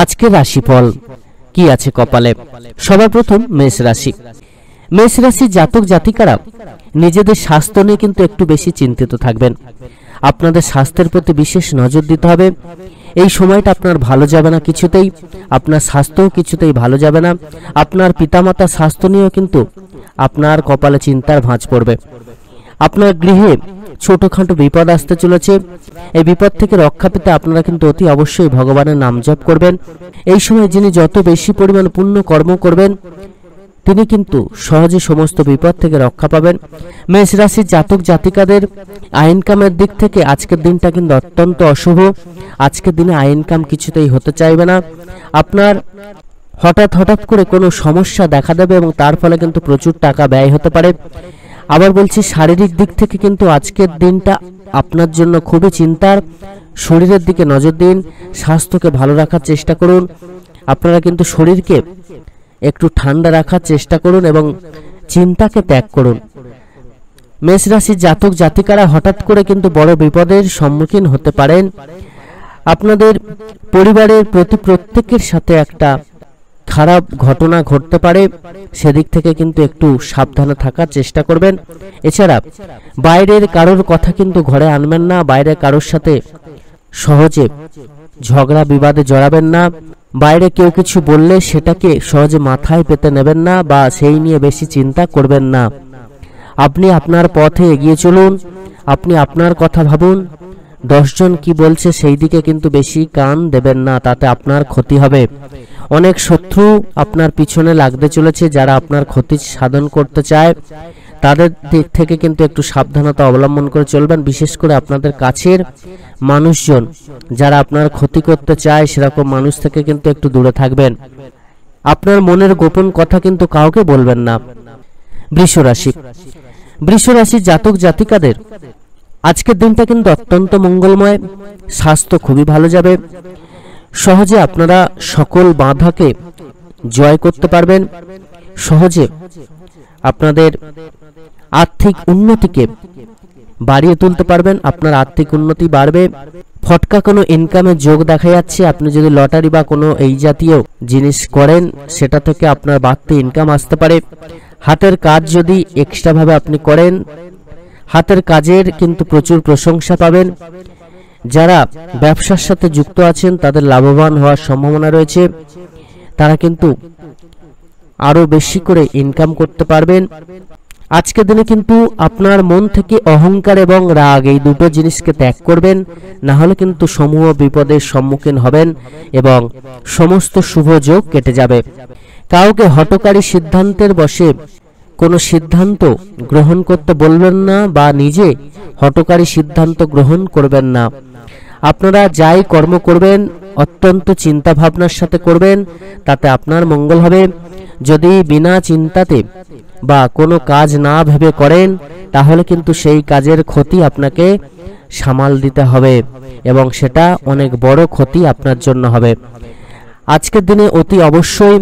আজকের রাশিফল কি আছে কপালে। সবার প্রথম মেষ রাশি। মেষ রাশির জাতক জাতিকারা নিজেদের স্বাস্থ্য নিয়ে কিন্তু একটু বেশি চিন্তিত থাকবেন। আপনাদের স্বাস্থ্যের প্রতি বিশেষ নজর দিতে হবে। এই সময়টা আপনার ভালো যাবে না কিছুতেই, আপনার স্বাস্থ্যও কিছুতেই ভালো যাবে না। আপনার পিতামাতার স্বাস্থ্য নিয়েও কিন্তু আপনার কপালে চিন্তার ভাঁজ পড়বে। আপনার গৃহে ছোটখাটো বিপদ আসতে চলেছে। এই বিপদ থেকে রক্ষা পেতে আপনারা কিন্তু অতি অবশ্যই ভগবানের নাম জপ করবেন। এই সময় যিনি যত বেশি পরিমাণ পুণ্য কর্ম করবেন তিনি কিন্তু সহজে সমস্ত বিপদ থেকে রক্ষা পাবেন। মেষ রাশির জাতক জাতিকাদের আয় ইনকামের দিক থেকে আজকের দিনটা কিন্তু অত্যন্ত অশুভ। আজকের দিনে আয় ইনকাম কিছুতেই হতে চাইবে না। আপনার হঠাৎ করে কোনো সমস্যা দেখা দেবে এবং তার ফলে কিন্তু প্রচুর টাকা ব্যয় হতে পারে। আবার বলছি, শারীরিক দিক থেকে কিন্তু আজকের দিনটা আপনার জন্য খুবই চিন্তার। শরীরের দিকে নজর দিন, স্বাস্থ্যকে ভালো রাখার চেষ্টা করুন। আপনারা কিন্তু শরীরকে একটু ঠান্ডা রাখার চেষ্টা করুন এবং চিন্তাকে ত্যাগ করুন। মেষ রাশির জাতক জাতিকারা হঠাৎ করে কিন্তু বড় বিপদের সম্মুখীন হতে পারেন। আপনাদের পরিবারের প্রত্যেকের সাথে একটা খারাপ ঘটনা ঘটতে পারে, সেদিক থেকে কিন্তু একটু সাবধানে থাকার চেষ্টা করবেন। এছাড়া বাইরের কারোর কথা কিন্তু ঘরে আনবেন না। বাইরের কারোর সাথে সহজে ঝগড়া বিবাদে জড়াবেন না। বাইরে কেউ কিছু বললে সেটাকে সহজে মাথায় পেতে নেবেন না বা সেই নিয়ে বেশি চিন্তা করবেন না। আপনি আপনার পথে এগিয়ে চলুন, আপনি আপনার কথা ভাবুন। 10 জন কি বলছে সেই দিকে কিন্তু বেশি কান দেবেন না, তাতে আপনার ক্ষতি হবে। অনেক শত্রু আপনার পিছনে লাগতে চলেছে, যারা আপনার ক্ষতি সাধন করতে চায়। তাদের দিক থেকে কিন্তু একটু সাবধানতা অবলম্বন করে চলবেন। বিশেষ করে আপনাদের কাছের মানুষজন যারা আপনার ক্ষতি করতে চায় সেরকম মানুষ থেকে কিন্তু একটু দূরে থাকবেন। আপনার মনের গোপন কথা কিন্তু কাউকে বলবেন না। বৃষ রাশি। বৃষ রাশির জাতক জাতিকাদের আজকের দিনটা কিন্তু অত্যন্ত মঙ্গলময়। স্বাস্থ্য খুবই ভালো যাবে। সহজে আপনারা সকল বাধাকে জয় করতে পারবেন। সহজে আপনাদের আর্থিক উন্নতিকে বাড়িয়ে তুলতে পারবেন। আপনার আর্থিক উন্নতি বাড়বে। ফটকা কোনো ইনকামের যোগ দেখা যাচ্ছে। আপনি যদি লটারি বা কোনো এই জাতীয় জিনিস করেন সেটা থেকে আপনার বাড়তি ইনকাম আসতে পারে। হাতের কাজ যদি এক্সট্রা ভাবে আপনি করেন, হাতের কাজের কিন্তু প্রচুর প্রশংসা পাবেন। যারা ব্যবসার সাথে যুক্ত আছেন তাদের লাভবান হওয়ার সম্ভাবনা রয়েছে। তারা কিন্তু আরো বেশি করে ইনকাম করতে পারবেন। আজকের দিনে কিন্তু আপনার মন থেকে অহংকার এবং রাগ এই দুটো জিনিসকে ত্যাগ করবেন, না হলে কিন্তু সমূহ বিপদের সম্মুখীন হবেন এবং সমস্ত শুভ যোগ কেটে যাবে। কাউকে হঠকারী সিদ্ধান্তের বশে কোনো সিদ্ধান্ত গ্রহণ করতে বলবেন না বা নিজে হঠকারী সিদ্ধান্ত গ্রহণ করবেন না। আপনারা যাই কর্ম করবেন অত্যন্ত চিন্তা ভাবনার সাথে করবেন, তাতে আপনার মঙ্গল হবে। যদি বিনা চিন্তাতে বা কোনো কাজ না ভেবে করেন তাহলে কিন্তু সেই কাজের ক্ষতি আপনাকে সামাল দিতে হবে এবং সেটা অনেক বড় ক্ষতি আপনার জন্য হবে। আজকের দিনে অতি অবশ্যই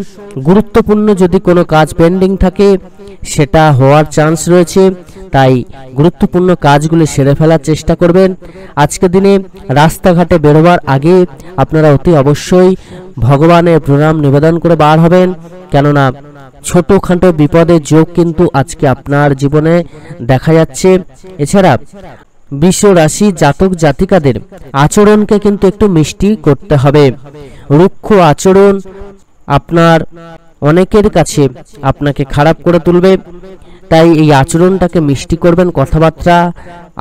গুরুত্বপূর্ণ যদি কোনো কাজ পেন্ডিং থাকে সেটা হওয়ার চান্স রয়েছে, তাই গুরুত্বপূর্ণ কাজগুলি সেরে ফেলার চেষ্টা করবেন। আজকের দিনে রাস্তাঘাটে বেরোবার আগে আপনারা অতি অবশ্যই ভগবানের প্রণাম নিবেদন করে বার হবেন, কেননা ছোটখাটো বিপদের যোগ কিন্তু আজকে আপনার জীবনে দেখা যাচ্ছে। এছাড়া বৃষ রাশি জাতক জাতিকাদের আচরণকে কিন্তু একটু মিষ্টি করতে হবে। রুক্ষ আচরণ আপনার অনেকের কাছে আপনাকে খারাপ করে তুলবে, তাই এই আচরণটাকে মিষ্টি করবেন। কথাবার্তা,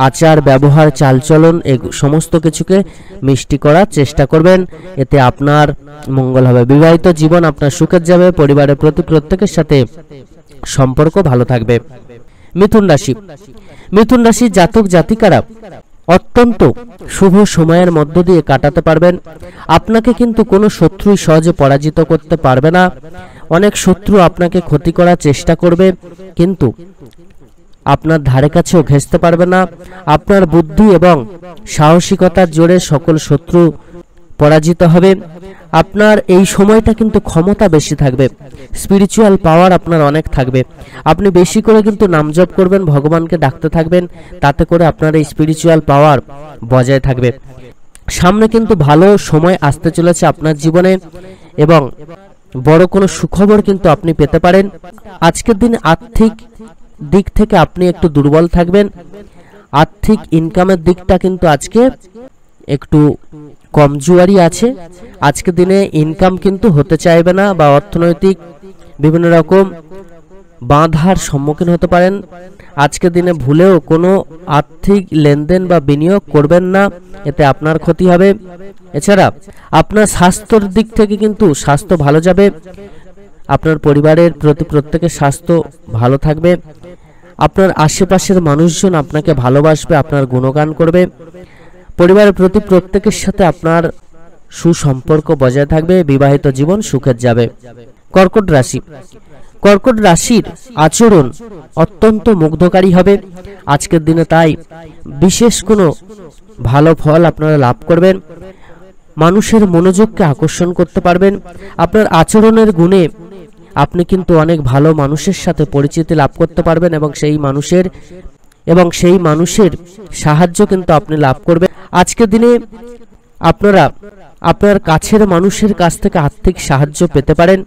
আচার ব্যবহার, চালচলন এই সমস্ত কিছুকে মিষ্টি করার চেষ্টা করবেন, এতে আপনার মঙ্গল হবে। বিবাহিত জীবন আপনার সুখের যাবে। পরিবারের প্রত্যেকের সাথে সম্পর্ক ভালো থাকবে। মিথুন রাশি। মিথুন রাশির জাতক জাতিকারা অত্যন্ত শুভ সময়ের মধ্য দিয়ে কাটাতে পারবেন। আপনাকে কিন্তু কোনো শত্রুই সহজে পরাজিত করতে পারবে না। অনেক শত্রু আপনাকে ক্ষতি করার চেষ্টা করবে, কিন্তু আপনার ধারে কাছেও ঘেঁষতে পারবে না। আপনার বুদ্ধি এবং সাহসিকতার জোরে সকল শত্রু পরাজিত হবে। আপনার এই সময়টা কিন্তু ক্ষমতা বেশি থাকবে, স্পিরিচুয়াল পাওয়ার আপনার অনেক থাকবে। আপনি বেশি করে কিন্তু নাম জপ করবেন, ভগবানকে ডাকতে থাকবেন, তাতে করে আপনার এই স্পিরিচুয়াল পাওয়ার বজায় থাকবে। সামনে কিন্তু ভালো সময় আসতে চলেছে আপনার জীবনে এবং বড় কোনো সুখবর কিন্তু আপনি পেতে পারেন। আজকের দিন আর্থিক দিক থেকে আপনি একটু দুর্বল থাকবেন। আর্থিক ইনকামের দিকটা কিন্তু আজকে একটু কমজোরি আছে। আজকের দিনে ইনকাম কিন্তু হতে চাইবে না বা অর্থনৈতিক বিভিন্ন রকম বাধার সম্মুখীন হতে পারেন। আজকের দিনে ভুলেও কোনো আর্থিক লেনদেন বা বিনিয়োগ করবেন না, এতে আপনার ক্ষতি হবে। এছাড়া আপনার স্বাস্থ্যের দিক থেকে কিন্তু স্বাস্থ্য ভালো যাবে। আপনার পরিবারের প্রতি প্রত্যেকের স্বাস্থ্য ভালো থাকবে। আপনার আশেপাশের মানুষজন আপনাকে ভালোবাসবে, আপনার গুণগান করবে। পরিবারের প্রতি প্রত্যেকের সাথে আপনার সুসম্পর্ক বজায় থাকবে। বিবাহিত জীবন সুখের যাবে। কর্কট রাশি, কর্কট রাশির আচরণ অত্যন্ত মুগ্ধকারী হবে আজকের দিনে, তাই বিশেষ কোনো ভালো ফল আপনারা লাভ করবেন। মানুষের মনোযোগকে আকর্ষণ করতে পারবেন। আপনার আচরণের গুণে আপনি কিন্তু অনেক ভালো মানুষের সাথে পরিচিতি লাভ করতে পারবেন এবং সেই মানুষের সাহায্য কিন্তু আপনি লাভ করবেন। আজকের দিনে আপনারা আপনার কাছের মানুষের কাছ থেকে আর্থিক সাহায্য পেতে পারেন।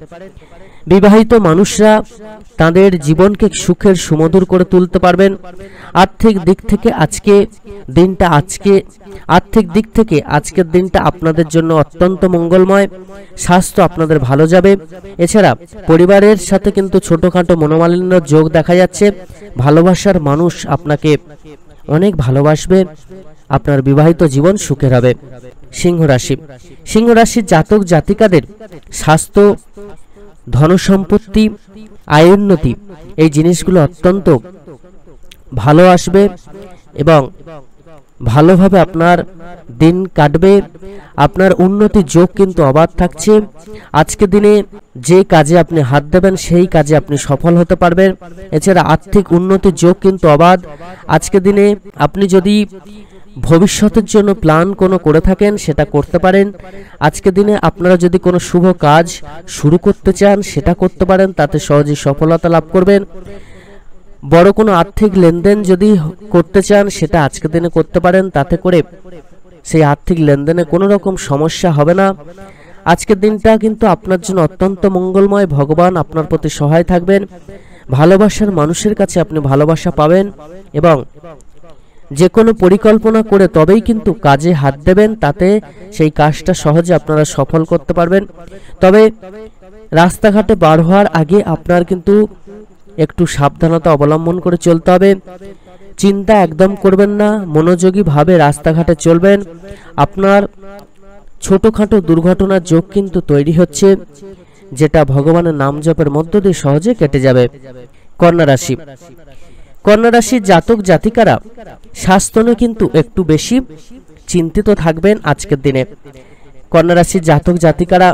বিবাহিত মানুষরা তাদের জীবনকে সুখের সুমধুর করে তুলতে পারবেন। আর্থিক দিক থেকে আজকের দিনটা আপনাদের জন্য অত্যন্ত মঙ্গলময়। স্বাস্থ্য আপনাদের ভালো যাবে। এছাড়া পরিবারের সাথে কিন্তু ছোটখাটো মনোমালিন্য যোগ দেখা যাচ্ছে। ভালোবাসার মানুষ আপনাকে অনেক ভালোবাসবে। আপনার বিবাহিত জীবন সুখের হবে। সিংহ রাশি, সিংহ রাশির জাতক জাতিকাদের স্বাস্থ্য, ধনসম্পত্তি, আয় উন্নতি এই জিনিসগুলো অত্যন্ত ভালো আসবে এবং ভালোভাবে আপনার দিন কাটবে। আপনার উন্নতি যোগ কিন্তু অবাধ থাকছে। আজকের দিনে যে কাজে আপনি হাত দেবেন সেই কাজে আপনি সফল হতে পারবেন। এছাড়া আর্থিক উন্নতির যোগ কিন্তু অবাধ। আজকের দিনে আপনি যদি ভবিষ্যতের জন্য প্ল্যান কোনো করে থাকেন সেটা করতে পারেন। আজকের দিনে আপনারা যদি কোনো শুভ কাজ শুরু করতে চান সেটা করতে পারেন, তাতে সহজেই সফলতা লাভ করবেন। বড় কোনো আর্থিক লেনদেন যদি করতে চান সেটা আজকের দিনে করতে পারেন, তাতে করে সেই আর্থিক লেনদেনে কোনো রকম সমস্যা হবে না। আজকের দিনটা কিন্তু আপনার জন্য অত্যন্ত মঙ্গলময়। ভগবান আপনার প্রতি সহায় থাকবেন। ভালোবাসার মানুষের কাছে আপনি ভালোবাসা পাবেন এবং যে কোনো পরিকল্পনা করে তবেই কিন্তু কাজে হাত দেবেন, তাতে সেই কাজটা সহজে আপনারা সফল করতে পারবেন। তবে রাস্তাঘাটে বার হওয়ার আগে আপনার কিন্তু একটু সাবধানতা অবলম্বন করে চলতে হবে। চিন্তা একদম করবেন না, মনোযোগীভাবে রাস্তাঘাটে চলবেন। আপনার ছোটখাটো দুর্ঘটনার যোগ কিন্তু তৈরি হচ্ছে, যেটা ভগবানের নাম জপের মধ্য দিয়ে সহজে কেটে যাবে। কন্যা রাশি, কন্যা রাশির জাতক জাতিকারা স্বাস্থ্য নিয়ে কিন্তু একটু বেশি চিন্তিত থাকবেন আজকের দিনে। কন্যা রাশির জাতক জাতিকারা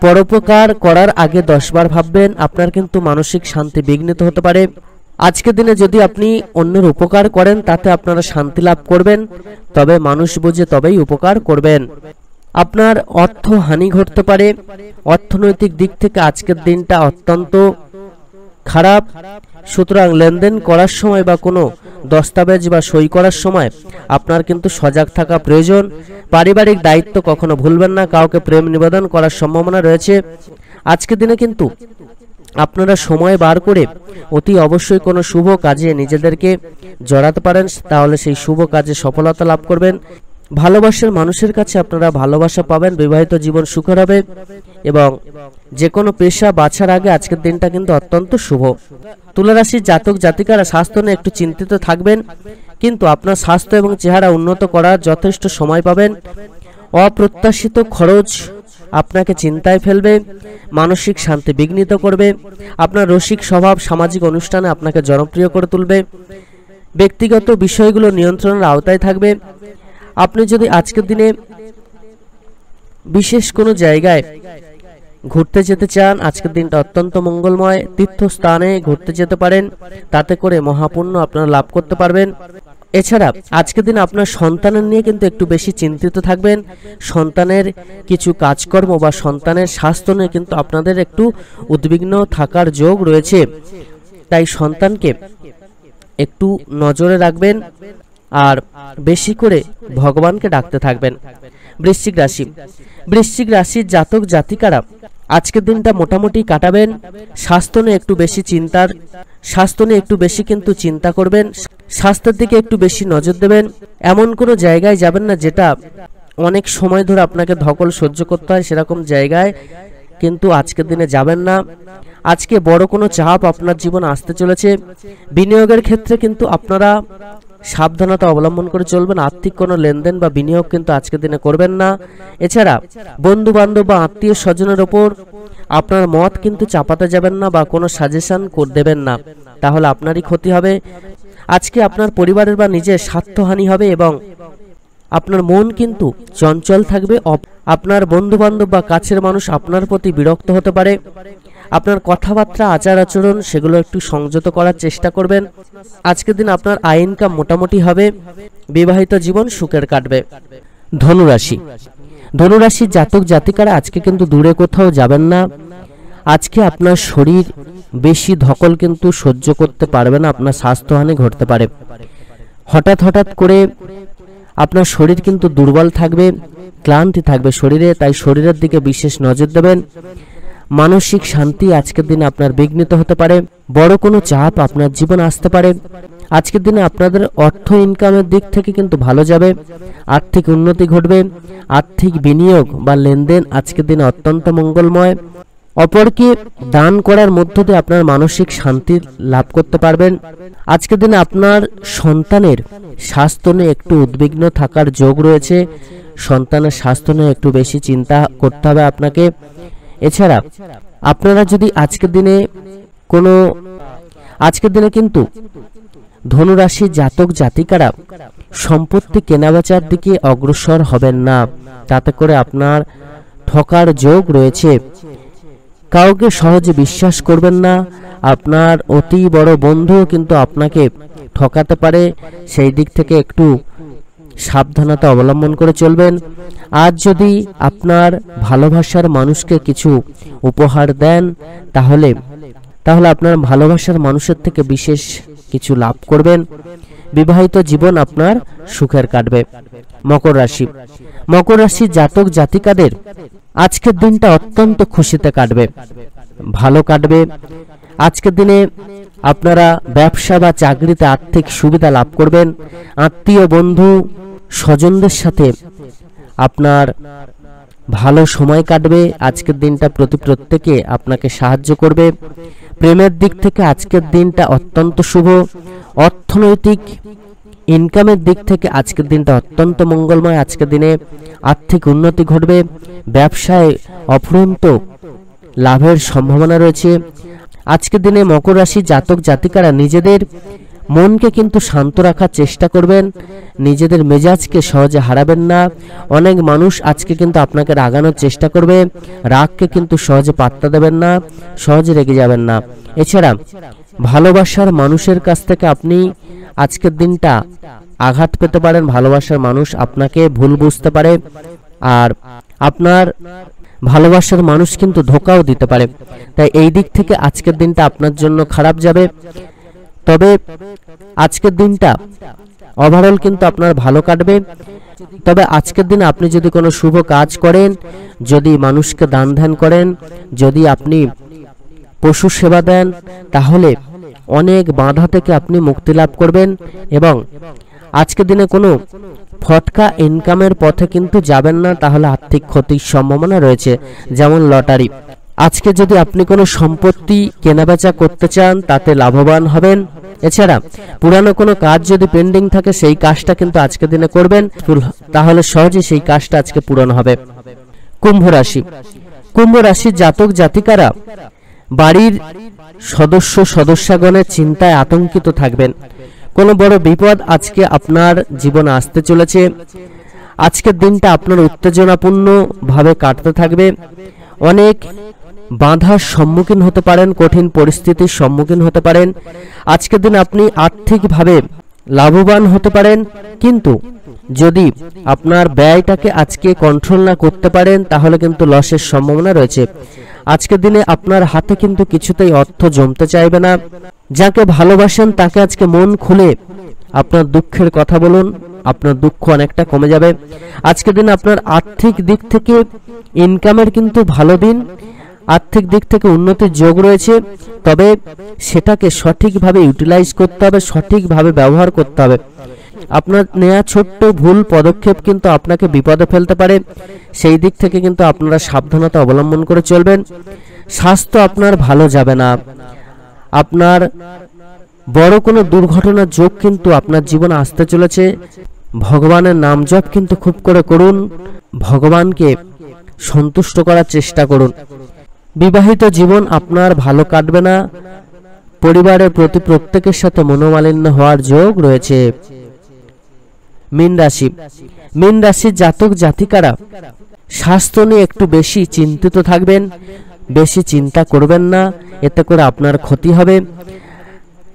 পরোপকার করার আগে 10 বার ভাববেন। আপনার কিন্তু মানসিক শান্তি বিঘ্নিত হতে পারে। আজকের দিনে যদি আপনি অন্যের উপকার করেন তাতে আপনারা শান্তি লাভ করবেন, তবে মানুষ বুঝে তবেই উপকার করবেন। আপনার অর্থ হানি ঘটতে পারে। অর্থনৈতিক দিক থেকে আজকের দিনটা অত্যন্ত খারাপ। সুতরাং লেনদেন করার সময় বা কোনো দস্তাবেজ বা সই করার সময় আপনার কিন্তু সজাগ থাকা প্রয়োজন। পারিবারিক দায়িত্ব কখনো ভুলবেন না। কাউকে প্রেম নিবেদন করার সম্ভাবনা রয়েছে। আজকের দিনে কিন্তু আপনারা সময় বার করে অতি অবশ্যই কোনো শুভ কাজে নিজেদেরকে জড়াতে পারেন, তাহলে সেই শুভ কাজে সফলতা লাভ করবেন। ভালোবাসার মানুষের কাছে আপনারা ভালোবাসা পাবেন। বিবাহিত জীবন সুখের হবে এবং যে কোনো পেশা বাছার আগে আজকের দিনটা কিন্তু অত্যন্ত শুভ। তুলা রাশির জাতক জাতিকারা স্বাস্থ্য নিয়ে একটু চিন্তিত থাকবেন, কিন্তু আপনার স্বাস্থ্য এবং চেহারা উন্নত করার যথেষ্ট সময় পাবেন। অপ্রত্যাশিত খরচ আপনাকে চিন্তায় ফেলবে, মানসিক শান্তি বিঘ্নিত করবে। আপনার রসিক স্বভাব সামাজিক অনুষ্ঠানে আপনাকে জনপ্রিয় করে তুলবে। ব্যক্তিগত বিষয়গুলো নিয়ন্ত্রণের আওতায় থাকবে। আপনি যদি আজকের দিনে বিশেষ কোনো জায়গায় ঘুরতে যেতে চান, আজকের দিনটা অত্যন্ত মঙ্গলময়। তীর্থস্থানে ঘুরতে যেতে পারেন, তাতে করে মহাপুণ্য আপনারা লাভ করতে পারবেন। এছাড়া আজকের দিন আপনার সন্তানের নিয়ে কিন্তু একটু বেশি চিন্তিত থাকবেন। সন্তানের কিছু কাজকর্ম বা সন্তানের স্বাস্থ্য নিয়ে কিন্তু আপনাদের একটু উদ্বিগ্ন থাকার যোগ রয়েছে, তাই সন্তানকে একটু নজরে রাখবেন। আর বেশি করে ভগবানকে ডাকতে থাকবেন। বৃশ্চিক রাশি, বৃশ্চিক রাশির জাতক জাতিকারা আজকের দিনটা মোটামুটি কাটাবেন। স্বাস্থ্য নিয়ে একটু বেশি কিন্তু চিন্তা করবেন। স্বাস্থ্যের দিকে একটু বেশি নজর দেবেন। এমন কোনো জায়গায় যাবেন না যেটা অনেক সময় ধরে আপনাকে ধকল সহ্য করতে হয়, সেরকম জায়গায় কিন্তু আজকের দিনে যাবেন না। আজকে বড় কোনো চাপ আপনার জীবন আসতে চলেছে। বিনিয়োগের ক্ষেত্রে কিন্তু আপনারা সাবধানতা অবলম্বন করে চলবেন। আর্থিক কোনো লেনদেন বা বিনিয়োগ কিন্তু আজকের দিনে করবেন না। এছাড়া বন্ধু বান্ধব বা আত্মীয় স্বজনের ওপর আপনার মত কিন্তু চাপাতে যাবেন না বা কোনো সাজেশন দেবেন না, তাহলে আপনারই ক্ষতি হবে। আজকে আপনার পরিবারের বা নিজের স্বার্থহানি হবে এবং আপনার মন কিন্তু চঞ্চল থাকবে। আপনার বন্ধু বান্ধব বা কাছের মানুষ আপনার প্রতি বিরক্ত হতে পারে। আপনার কথাবার্তা আচার আচরণ সেগুলো একটু সংযত করার চেষ্টা করবেন। আজকের দিন আপনার আয় ইনকাম মোটামুটি হবে। বিবাহিত জীবন সুখের কাটবে। ধনুরাশি, ধনুরাশির জাতক জাতিকারা আজকে কিন্তু দূরে কোথাও যাবেন না। আজকে আপনার শরীর বেশি ধকল কিন্তু সহ্য করতে পারবে না, আপনার স্বাস্থ্যহানি ঘটতে পারে। হঠাৎ করে আপনার শরীর কিন্তু দুর্বল থাকবে, ক্লান্তি থাকবে শরীরে, তাই শরীরের দিকে বিশেষ নজর দেবেন। মানসিক শান্তি আজকের দিনে আপনার বিঘ্নিত হতে পারে। বড় কোনো চাপ আপনার জীবনে আসতে পারে। আজকের দিনে আপনাদের অর্থ ইনকামের দিক থেকে কিন্তু ভালো যাবে, আর্থিক উন্নতি ঘটবে। আর্থিক বিনিয়োগ বা লেনদেন আজকের দিনে অত্যন্ত মঙ্গলময়। অপরকে দান করার মধ্য দিয়ে আপনার মানসিক শান্তি লাভ করতে পারবেন। আজকের দিনে আপনার সন্তানের স্বাস্থ্য নিয়ে একটু উদ্বিগ্ন থাকার যোগ রয়েছে। সন্তানের স্বাস্থ্য নিয়ে একটু বেশি চিন্তা করতে হবে আপনাকে। এছাড়া আপনারা যদি আজকের দিনে কিন্তু ধনুরাশি জাতক জাতিকারা সম্পত্তি কেনাবেচার দিকে অগ্রসর হবেন না, তাতে করে আপনার ঠকার যোগ রয়েছে। কাউকে সহজে বিশ্বাস করবেন না। আপনার অতি বড় বন্ধু কিন্তু আপনাকে ঠকাতে পারে, সেই দিক থেকে একটু সাবধানতা অবলম্বন করে চলবেন। আজ যদি আপনার ভালোবাসার মানুষকে কিছু উপহার দেন তাহলে আপনার ভালোবাসার মানুষের থেকে বিশেষ কিছু লাভ করবেন। বিবাহিত জীবন আপনার সুখের কাটবে। মকর রাশি, মকর রাশির জাতক জাতিকাদের আজকের দিনটা অত্যন্ত খুশিতে কাটবে, ভালো কাটবে। আজকের দিনে আপনারা ব্যবসা বা চাকরিতে আর্থিক সুবিধা লাভ করবেন। আত্মীয় বন্ধু স্বজনদের সাথে আপনার ভালো সময় কাটবে। আজকের দিনটা প্রত্যেকে আপনাকে সাহায্য করবে। প্রেমের দিক থেকে আজকের দিনটা অত্যন্ত শুভ। অর্থনৈতিক ইনকামের দিক থেকে আজকের দিনটা অত্যন্ত মঙ্গলময়। আজকের দিনে আর্থিক উন্নতি ঘটবে। ব্যবসায় অফুরন্ত লাভের সম্ভাবনা রয়েছে। আজকের দিনে মকর রাশি জাতক জাতিকারা নিজেদের মনকে কিন্তু শান্ত রাখার চেষ্টা করবেন। নিজেদের মেজাজকে সহজে হারাবেন না। অনেক মানুষ আজকে কিন্তু আপনাকে রাগানোর চেষ্টা করবে, রাগকে কিন্তু সহজে পাত্তা দেবেন না, সহজে রেগে যাবেন না। এছাড়া ভালোবাসার মানুষের কাছ থেকে আপনি আজকের দিনটা আঘাত পেতে পারেন। ভালোবাসার মানুষ আপনাকে ভুল বুঝতে পারে, আর আপনার ভালোবাসার মানুষ কিন্তু ধোঁকাও দিতে পারে। তাই এই দিক থেকে আজকের দিনটা আপনার জন্য খারাপ যাবে। তবে আজকের দিনটা ওভারঅল কিন্তু আপনার ভালো কাটবে। তবে আজকের দিনে আপনি যদি কোনো শুভ কাজ করেন, যদি মানুষকে দান ধ্যান করেন, যদি আপনি পশু সেবা দেন, তাহলে অনেক বাধা থেকে আপনি মুক্তি লাভ করবেন। এবং আজকের দিনে কোনো ফটকা ইনকামের পথে কিন্তু যাবেন না, তাহলে আর্থিক ক্ষতির সম্ভাবনা রয়েছে, যেমন লটারি। আজকে যদি আপনি কোনো সম্পত্তি কেনাবেচা করতে চান তাতে লাভবান হবেন। এছাড়া পুরানো কোনো কাজ যদি পেন্ডিং থাকে সেই কাজটা কিন্তু আজকের দিনে করবেন, তাহলে সহজে সেই কাজটা আজকে পূরণ হবে। কুম্ভ রাশি, কুম্ভ রাশির জাতক জাতিকারা বাড়ির সদস্যগণের চিন্তায় আতঙ্কিত থাকবেন। কোনো বড় বিপদ আজকে আপনার জীবনে আসতে চলেছে। আজকের দিনটা আপনার উত্তেজনাপূর্ণ ভাবে কাটতে থাকবে। অনেক বাধার সম্মুখীন হতে পারেন, কঠিন পরিস্থিতির সম্মুখীন হতে পারেন। আজকের দিন আপনি আর্থিকভাবে লাভবান হতে পারেন, কিন্তু যদি আপনার ব্যয়টাকে আজকে কন্ট্রোল না করতে পারেন তাহলে কিন্তু লসের সম্ভাবনা রয়েছে। আজকের দিনে আপনার হাতে কিন্তু কিছুতেই অর্থ জমতে চাইবে না। যাকে ভালোবাসেন তাকে আজকে মন খুলে আপনার দুঃখের কথা বলুন, আপনার দুঃখ অনেকটা কমে যাবে। আজকের দিন আপনার আর্থিক দিক থেকে ইনকামের কিন্তু ভালো দিন, আর্থিক দিক থেকে উন্নতির যোগ রয়েছে, তবে সেটাকে সঠিকভাবে ইউটিলাইজ করতে হবে, সঠিকভাবে ব্যবহার করতে হবে। আপনার নেওয়া ছোট্ট ভুল পদক্ষেপ কিন্তু আপনাকে বিপদে ফেলতে পারে, সেই দিক থেকে কিন্তু আপনারা সাবধানতা অবলম্বন করে চলবেন। স্বাস্থ্য আপনার ভালো যাবে না, আপনার বড় কোনো দুর্ঘটনার যোগ কিন্তু আপনার জীবনে আসতে চলেছে। ভগবানের নাম জপ কিন্তু খুব করে করুন, ভগবানকে সন্তুষ্ট করার চেষ্টা করুন। বিবাহিত জীবন আপনার ভালো কাটবে না, পরিবারের প্রতি প্রত্যেকের সাথে মনোমালিন্য হওয়ার যোগ রয়েছে। মীন রাশি, মীন রাশির জাতক জাতিকারা স্বাস্থ্য নিয়ে একটু বেশি চিন্তিত থাকবেন, বেশি চিন্তা করবেন না, এতে করে আপনার ক্ষতি হবে।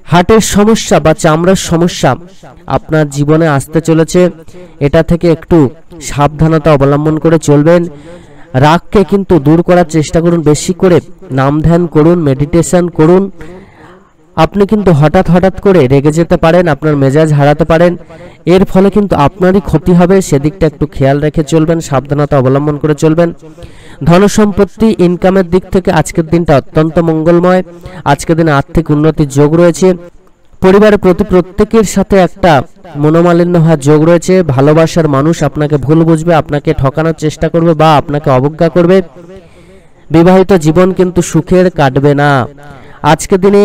হার্টের সমস্যা বা চামড়ার সমস্যা আপনার জীবনে আসতে চলেছে, এটা থেকে একটু সাবধানতা অবলম্বন করে চলবেন। রাগকে কিন্তু দূর করার চেষ্টা করুন, বেশি করে নাম ধ্যান করুন, মেডিটেশন করুন। আপনি কিন্তু হঠাৎ হঠাৎ করে রেগে যেতে পারেন, আপনার মেজাজ হারাতে পারেন, এর ফলে কিন্তু আপনারই ক্ষতি হবে, সেদিকটা একটু খেয়াল রেখে চলবেন, সাবধানতা অবলম্বন করে চলবেন। ধনসম্পত্তি ইনকামের দিক থেকে আজকের দিনটা অত্যন্ত মঙ্গলময়, আজকের দিনে আর্থিক উন্নতির যোগ রয়েছে। পরিবারের প্রতি প্রত্যেকের সাথে একটা মনোমালিন্য হওয়ার যোগ রয়েছে। ভালোবাসার মানুষ আপনাকে ভুল বুঝবে, আপনাকে ঠকানোর চেষ্টা করবে বা আপনাকে অবজ্ঞা করবে। বিবাহিত জীবন কিন্তু সুখের কাটবে না। আজকের দিনে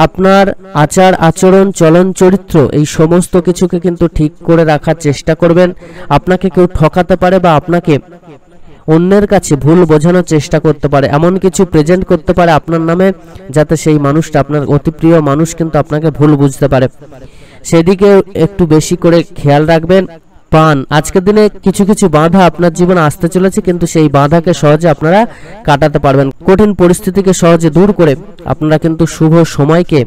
আপনার আচার আচরণ চলন চরিত্র এই সমস্ত কিছুকে কিন্তু ঠিক করে রাখার চেষ্টা করবেন। আপনাকে কেউ ঠকাতে পারে বা আপনাকে অন্যের কাছে ভুল বোঝানোর চেষ্টা করতে পারে, এমন কিছু প্রেজেন্ট করতে পারে আপনার নামে, যাতে সেই মানুষটা, আপনার অতি প্রিয় মানুষ কিন্তু আপনাকে ভুল বুঝতে পারে, সেদিকে একটু বেশি করে খেয়াল রাখবেন। পান, আজকের দিনে কিছু কিছু বাধা আপনার জীবনে আসতে চলেছে, কিন্তু সেই বাধাকে সহজে আপনারা কাটাতে পারবেন। কঠিন পরিস্থিতিকে সহজে দূর করে আপনারা কিন্তু শুভ সময়কে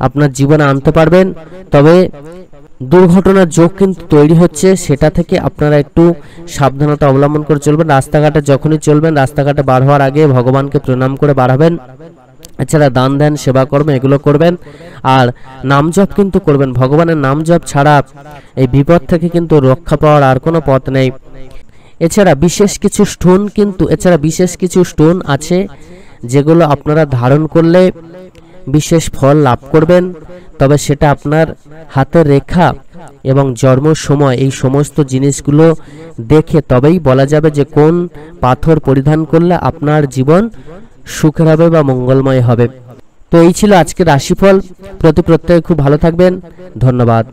আপনার জীবনে আনতে পারবেন। তবে দুর্ঘটনার যোগ কিন্তু তৈরি হচ্ছে, সেটা থেকে আপনারা একটু সাবধানতা অবলম্বন করে চলবেন। রাস্তাঘাটে যখনই চলবেন, রাস্তাঘাটে বার হওয়ার আগে ভগবানকে প্রণাম করে বার হবেন। এছাড়া দান ধ্যান সেবা কর্ম এগুলো করবেন, আর নাম জপ কিন্তু করবেন। ভগবানের নাম জপ ছাড়া এই বিপদ থেকে কিন্তু রক্ষা পাওয়ার আর কোনো পথ নেই। এছাড়া বিশেষ কিছু স্টোন আছে যেগুলো আপনারা ধারণ করলে বিশেষ ফল লাভ করবেন, তবে সেটা আপনার হাতের রেখা এবং জন্ম সময় এই সমস্ত জিনিসগুলো দেখে তবেই বলা যাবে যে কোন পাথর পরিধান করলে আপনার জীবন সুখের হবে বা মঙ্গলময় হবে। তো এই ছিল আজকের রাশিফল। প্রত্যেকে খুব ভালো থাকবেন। ধন্যবাদ।